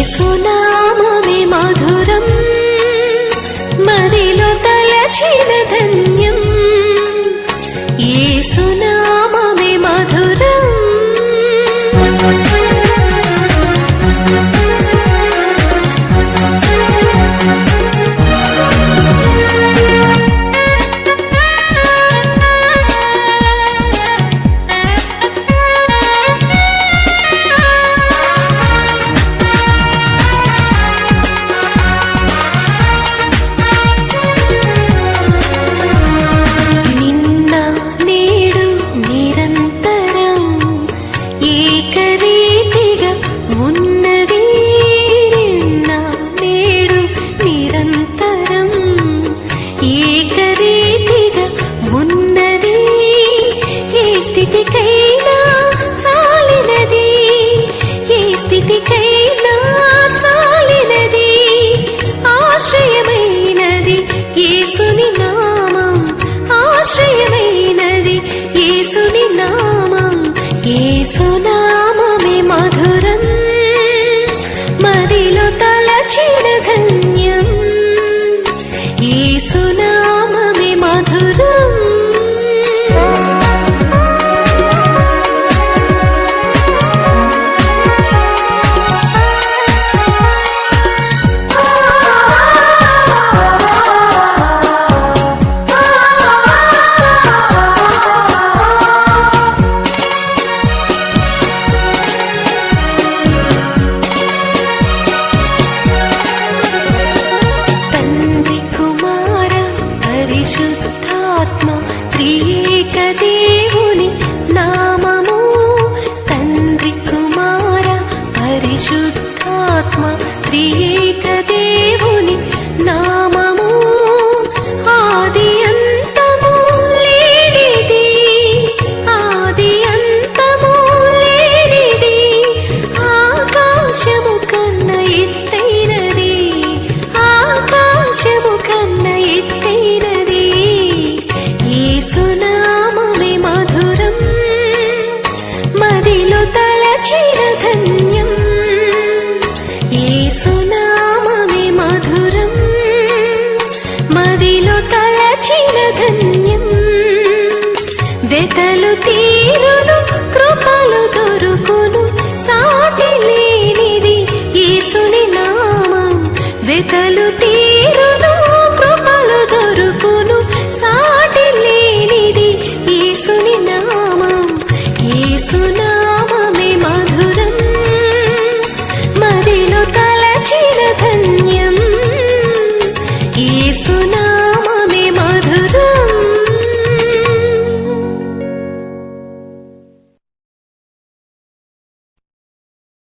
యేసునామమే మధురం మదిలో తలచిన ధన్యం యేసునామమే మధురం ఆశ్రయమైనది యేసుని నామం ఆశ్రయమైనది యేసుని నామం యేసునామమే మధురం మదిలో తలచిన ధన్యం యేసునామమే మధురం పరిశుద్ధాత్మ త్రియేక దేవుని నామము తండ్రి కుమార పరిశుద్ధాత్మ త్రియేక దేవుని నామము ఆది అంతము లేనిది ఆది అంతము లేనిది ఆకాశము కన్న ఎత్తైనది ఆకాశము కన్న ఎత్తైనది యేసునామమే మధురం మదిలో తలచిన ధన్యం యేసునామమే మధురం మదిలో తలచిన ధన్యం వెతలు తీరును కృపలు దొరుకును సాటి లేనిది యేసుని నామం వెతలు తీరు